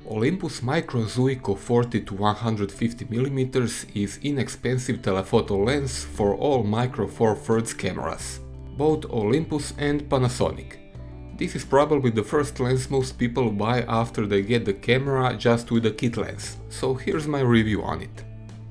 Olympus Micro Zuiko 40-150mm is inexpensive telephoto lens for all Micro Four Thirds cameras, both Olympus and Panasonic. This is probably the first lens most people buy after they get the camera just with a kit lens, so here's my review on it.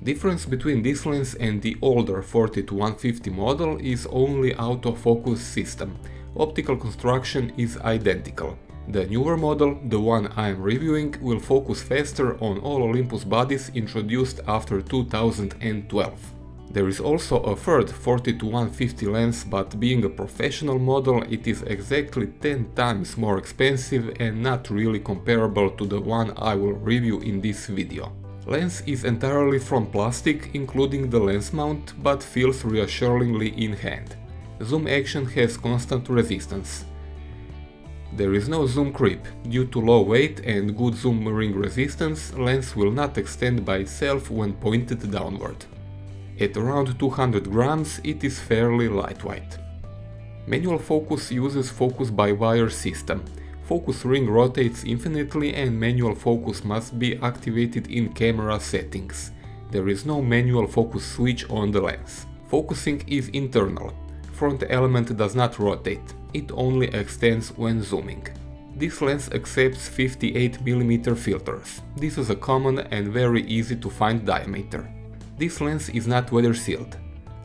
Difference between this lens and the older 40-150 model is only autofocus system. Optical construction is identical. The newer model, the one I am reviewing, will focus faster on all Olympus bodies introduced after 2012. There is also a third 40-150 lens, but being a professional model it is exactly 10 times more expensive and not really comparable to the one I will review in this video. Lens is entirely from plastic, including the lens mount, but feels reassuringly in hand. Zoom action has constant resistance. There is no zoom creep. Due to low weight and good zoom ring resistance, lens will not extend by itself when pointed downward. At around 200 grams, it is fairly lightweight. Manual focus uses focus by wire system. Focus ring rotates infinitely and manual focus must be activated in camera settings. There is no manual focus switch on the lens. Focusing is internal. Front element does not rotate, it only extends when zooming. This lens accepts 58mm filters. This is a common and very easy to find diameter. This lens is not weather sealed.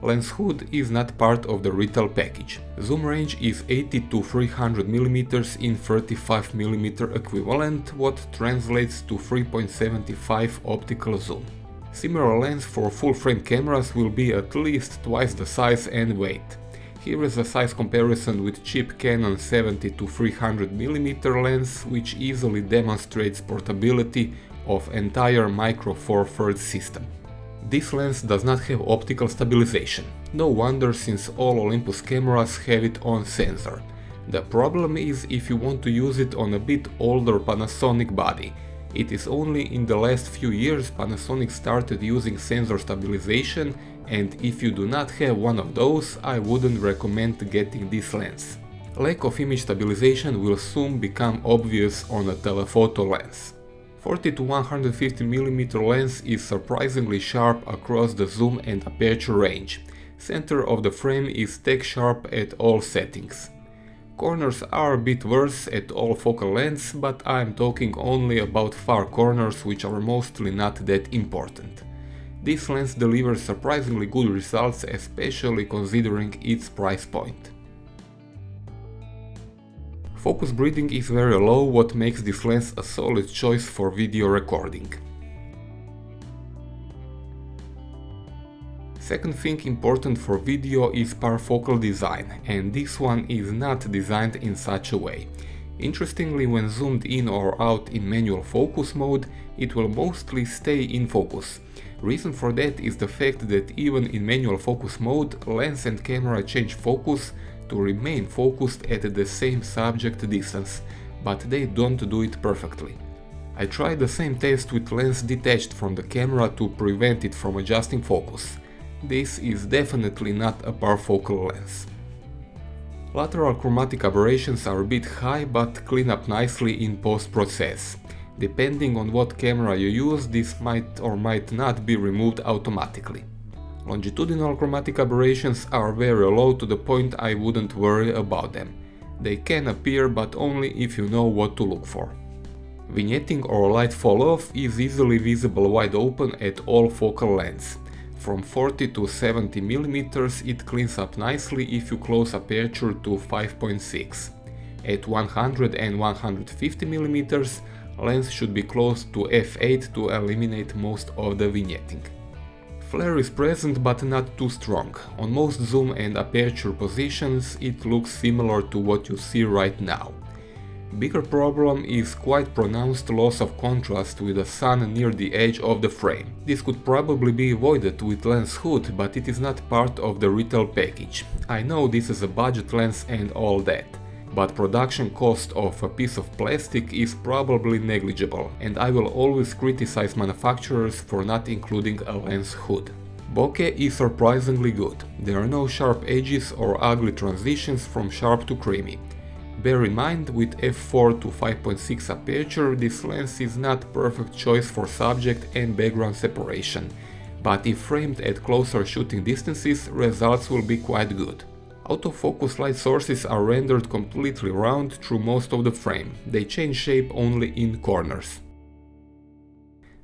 Lens hood is not part of the retail package. Zoom range is 80-300mm in 35mm equivalent, what translates to 3.75 optical zoom. Similar lens for full-frame cameras will be at least twice the size and weight. Here is a size comparison with cheap Canon 70-300mm lens, which easily demonstrates portability of entire Micro Four Thirds system. This lens does not have optical stabilization. No wonder, since all Olympus cameras have it on sensor. The problem is if you want to use it on a bit older Panasonic body. It is only in the last few years Panasonic started using sensor stabilization, and if you do not have one of those, I wouldn't recommend getting this lens. Lack of image stabilization will soon become obvious on a telephoto lens. 40-150mm lens is surprisingly sharp across the zoom and aperture range. Center of the frame is tech sharp at all settings. Corners are a bit worse at all focal lengths, but I am talking only about far corners, which are mostly not that important. This lens delivers surprisingly good results, especially considering its price point. Focus breathing is very low, what makes this lens a solid choice for video recording. Second thing important for video is parfocal design, and this one is not designed in such a way. Interestingly, when zoomed in or out in manual focus mode, it will mostly stay in focus. Reason for that is the fact that even in manual focus mode, lens and camera change focus to remain focused at the same subject distance, but they don't do it perfectly. I tried the same test with lens detached from the camera to prevent it from adjusting focus. This is definitely not a parfocal lens. Lateral chromatic aberrations are a bit high, but clean up nicely in post-process. Depending on what camera you use, this might or might not be removed automatically. Longitudinal chromatic aberrations are very low to the point I wouldn't worry about them. They can appear, but only if you know what to look for. Vignetting or light fall-off is easily visible wide open at all focal lengths. From 40-70mm it cleans up nicely if you close aperture to 5.6. At 100 and 150mm, lens should be close to f8 to eliminate most of the vignetting. Flare is present but not too strong. On most zoom and aperture positions it looks similar to what you see right now. Bigger problem is quite pronounced loss of contrast with the sun near the edge of the frame. This could probably be avoided with lens hood, but it is not part of the retail package. I know this is a budget lens and all that, but production cost of a piece of plastic is probably negligible, and I will always criticize manufacturers for not including a lens hood. Bokeh is surprisingly good. There are no sharp edges or ugly transitions from sharp to creamy. Bear in mind, with f4 to 5.6 aperture, this lens is not perfect choice for subject and background separation, but if framed at closer shooting distances, results will be quite good. Autofocus light sources are rendered completely round through most of the frame, they change shape only in corners.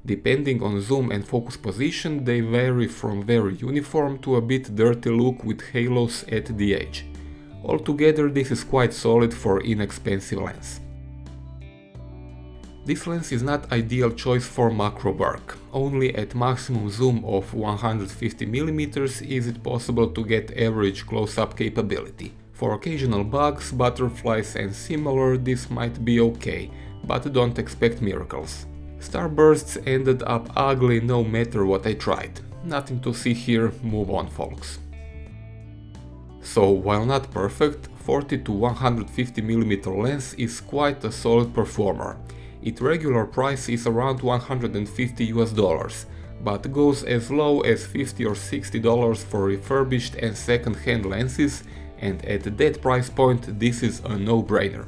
Depending on zoom and focus position, they vary from very uniform to a bit dirty look with halos at the edge. Altogether, this is quite solid for inexpensive lens. This lens is not ideal choice for macro work. Only at maximum zoom of 150mm is it possible to get average close-up capability. For occasional bugs, butterflies and similar, this might be okay, but don't expect miracles. Starbursts ended up ugly no matter what I tried. Nothing to see here, move on folks. So, while not perfect, 40 to 150mm lens is quite a solid performer. Its regular price is around $150 but goes as low as $50 or $60 for refurbished and second-hand lenses, and at that price point this is a no-brainer.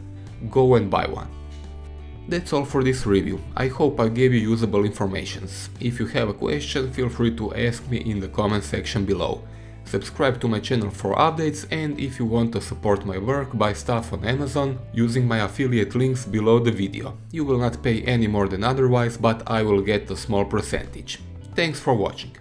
Go and buy one. That's all for this review. I hope I gave you usable information. If you have a question, feel free to ask me in the comment section below. Subscribe to my channel for updates, and if you want to support my work, buy stuff on Amazon using my affiliate links below the video. You will not pay any more than otherwise, but I will get a small percentage. Thanks for watching.